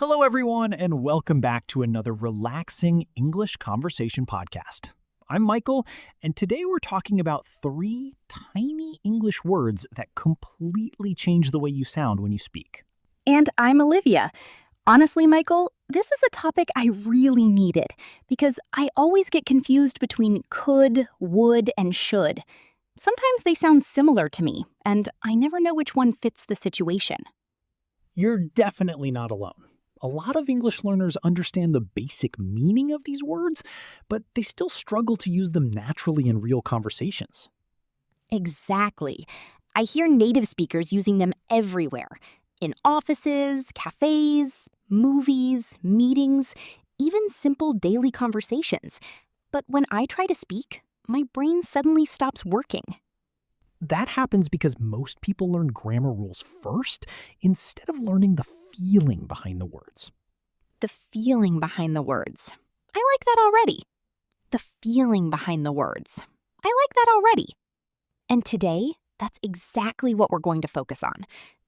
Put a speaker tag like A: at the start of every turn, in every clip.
A: Hello, everyone, and welcome back to another relaxing English conversation podcast. I'm Michael, and today we're talking about 3 tiny English words that completely change the way you sound when you speak.
B: And I'm Olivia. Honestly, Michael, this is a topic I really needed because I always get confused between could, would, and should. Sometimes they sound similar to me, and I never know which one fits the situation.
A: You're definitely not alone. A lot of English learners understand the basic meaning of these words, but they still struggle to use them naturally in real conversations.
B: Exactly. I hear native speakers using them everywhere. In offices, cafes, movies, meetings, even simple daily conversations. But when I try to speak, my brain suddenly stops working.
A: That happens because most people learn grammar rules first instead of learning the feeling behind the words.
B: The feeling behind the words. I like that already. The feeling behind the words. I like that already. And today, that's exactly what we're going to focus on.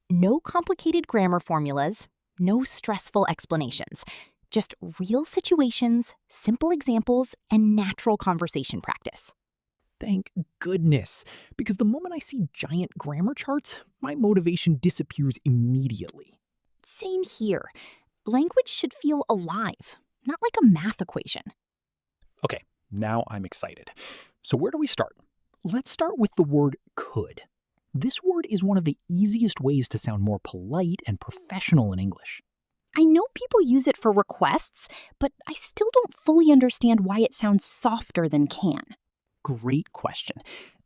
B: No complicated grammar formulas, no stressful explanations. Just real situations, simple examples, and natural conversation practice.
A: Thank goodness, because the moment I see giant grammar charts, my motivation disappears immediately.
B: Same here. Language should feel alive, not like a math equation.
A: Okay, now I'm excited. So where do we start? Let's start with the word could. This word is one of the easiest ways to sound more polite and professional in English.
B: I know people use it for requests, but I still don't fully understand why it sounds softer than can.
A: Great question.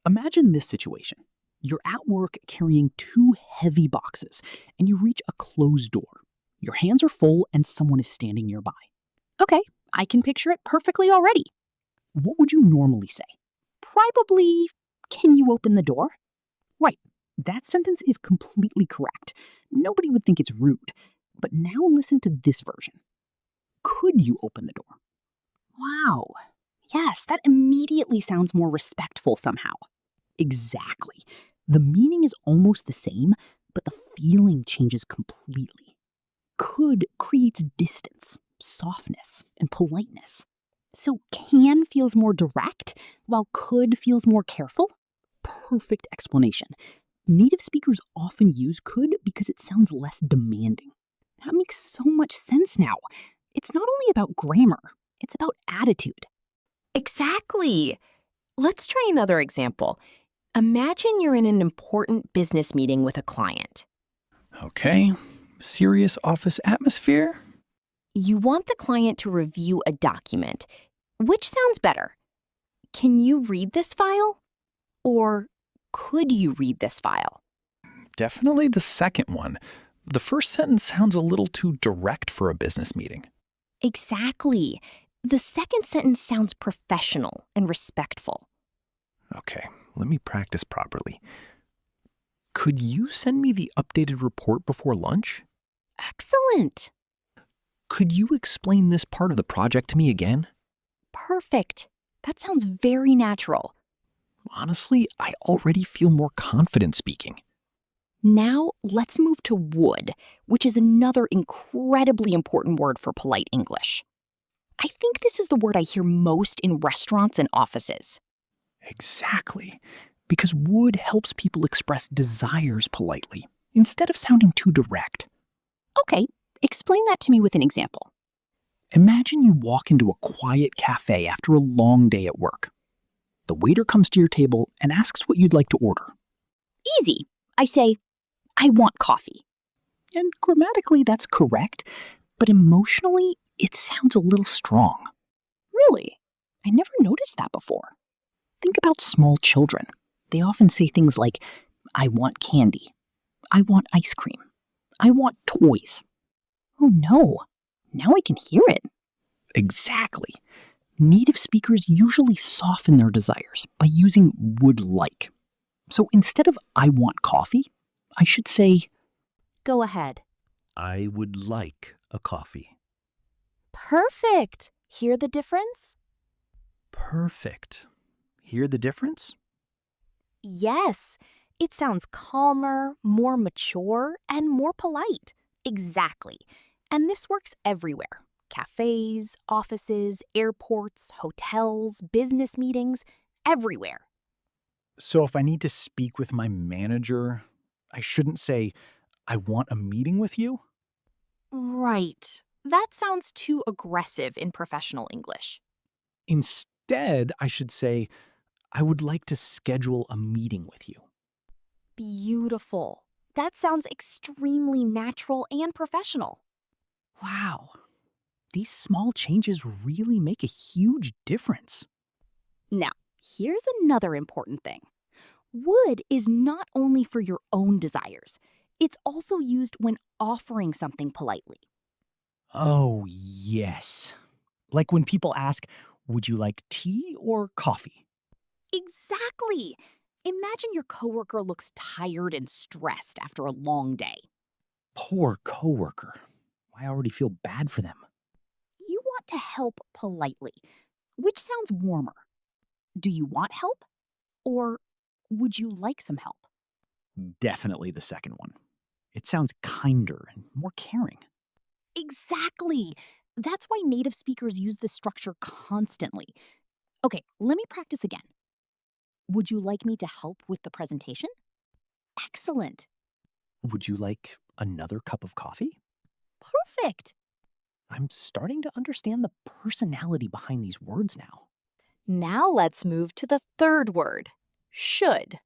A: Imagine this situation. You're at work carrying 2 heavy boxes, and you reach a closed door. Your hands are full, and someone is standing nearby.
B: Okay, I can picture it perfectly already.
A: What would you normally say?
B: Probably, can you open the door?
A: Right. That sentence is completely correct. Nobody would think it's rude. But now listen to this version. Could you open the door?
B: Wow. Yes, that immediately sounds more respectful somehow.
A: Exactly. The meaning is almost the same, but the feeling changes completely. Could creates distance, softness, and politeness.
B: So can feels more direct, while could feels more careful?
A: Perfect explanation. Native speakers often use could because it sounds less demanding.
B: That makes so much sense now. It's not only about grammar, it's about attitude.
C: Exactly. Let's try another example. Imagine you're in an important business meeting with a client.
D: Okay, serious office atmosphere?
C: You want the client to review a document. Which sounds better? Can you read this file? Or could you read this file?
D: Definitely the second one. The first sentence sounds a little too direct for a business meeting.
C: Exactly. The second sentence sounds professional and respectful.
D: Okay, let me practice properly. Could you send me the updated report before lunch?
C: Excellent.
D: Could you explain this part of the project to me again?
B: Perfect. That sounds very natural.
D: Honestly, I already feel more confident speaking.
B: Now, let's move to would, which is another incredibly important word for polite English. I think this is the word I hear most in restaurants and offices.
A: Exactly. Because would helps people express desires politely, instead of sounding too direct.
B: Okay, explain that to me with an example.
A: Imagine you walk into a quiet cafe after a long day at work. The waiter comes to your table and asks what you'd like to order.
B: Easy. I say, I want coffee.
A: And grammatically, that's correct, but emotionally, it sounds a little strong.
B: Really? I never noticed that before.
A: Think about small children. They often say things like, I want candy. I want ice cream. I want toys.
B: Oh no, now I can hear it.
A: Exactly. Native speakers usually soften their desires by using would like. So instead of I want coffee, I should say,
B: Go ahead.
E: I would like a coffee.
B: Perfect. Hear the difference?
E: Perfect. Hear the difference?
B: Yes. It sounds calmer, more mature, and more polite. Exactly. And this works everywhere. Cafes, offices, airports, hotels, business meetings, everywhere.
A: So if I need to speak with my manager, I shouldn't say, I want a meeting with you?
B: Right. That sounds too aggressive in professional English.
A: Instead, I should say, I would like to schedule a meeting with you.
B: Beautiful. That sounds extremely natural and professional.
E: Wow. These small changes really make a huge difference.
B: Now, here's another important thing. Would is not only for your own desires, it's also used when offering something politely.
A: Oh, yes. Like when people ask, would you like tea or coffee?
B: Exactly. Imagine your coworker looks tired and stressed after a long day.
A: Poor coworker. I already feel bad for them.
B: You want to help politely, which sounds warmer. Do you want help? Or would you like some help?
A: Definitely the second one. It sounds kinder and more caring.
B: Exactly. That's why native speakers use this structure constantly. Okay, let me practice again. Would you like me to help with the presentation? Excellent.
A: Would you like another cup of coffee?
B: Perfect.
A: I'm starting to understand the personality behind these words now.
C: Now let's move to the third word, should.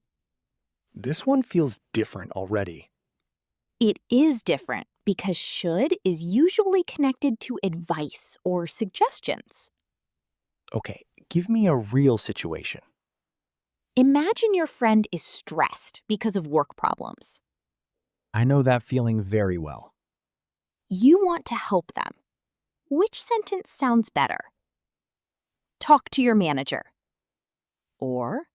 D: This one feels different already.
C: It is different because should is usually connected to advice or suggestions.
D: Okay, give me a real situation.
C: Imagine your friend is stressed because of work problems.
A: I know that feeling very well.
C: You want to help them. Which sentence sounds better? Talk to your manager. Or,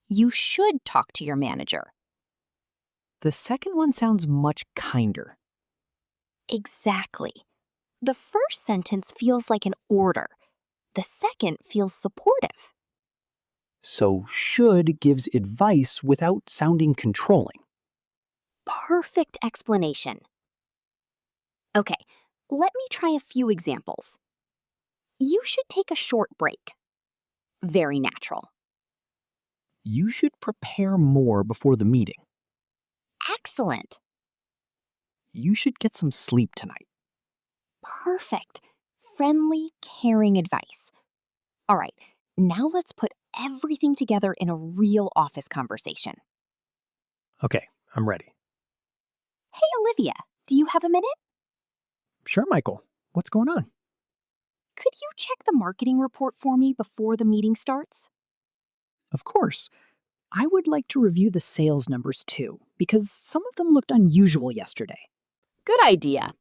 C: you should talk to your manager.
E: The second one sounds much kinder.
C: Exactly. The first sentence feels like an order. The second feels supportive.
E: So should gives advice without sounding controlling.
C: Perfect explanation. Okay, let me try a few examples. You should take a short break. Very natural.
A: You should prepare more before the meeting.
C: Excellent.
A: You should get some sleep tonight.
C: Perfect. Friendly, caring advice. All right, now let's put everything together in a real office conversation.
A: Okay, I'm ready.
C: Hey, Olivia, do you have a minute?
A: Sure, Michael. What's going on?
B: Could you check the marketing report for me before the meeting starts?
E: Of course. I would like to review the sales numbers too, because some of them looked unusual yesterday.
F: Good idea.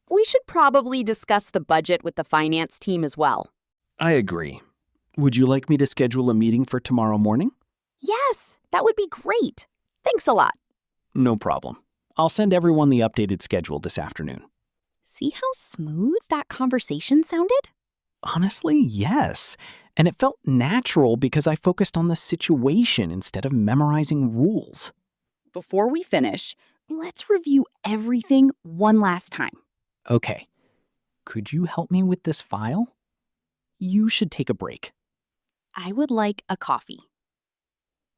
F: We should probably discuss the budget with the finance team as well.
E: I agree. Would you like me to schedule a meeting for tomorrow morning?
B: Yes, that would be great. Thanks a lot.
E: No problem. I'll send everyone the updated schedule this afternoon.
B: See how smooth that conversation sounded?
E: Honestly, yes. And it felt natural because I focused on the situation instead of memorizing rules.
F: Before we finish, let's review everything one last time.
E: Okay. Could you help me with this file? You should take a break.
B: I would like a coffee.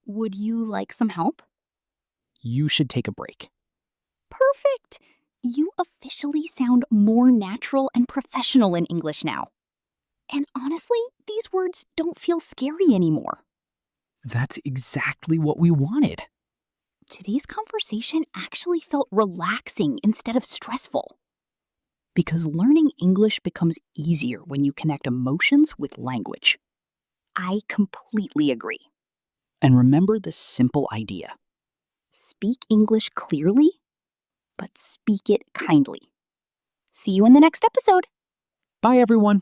B: Would you like some help?
E: You should take a break.
B: Perfect. You officially sound more natural and professional in English now. And honestly, these words don't feel scary anymore.
E: That's exactly what we wanted.
B: Today's conversation actually felt relaxing instead of stressful.
E: Because learning English becomes easier when you connect emotions with language.
B: I completely agree.
E: And remember this simple idea.
B: Speak English clearly, but speak it kindly. See you in the next episode.
E: Bye, everyone.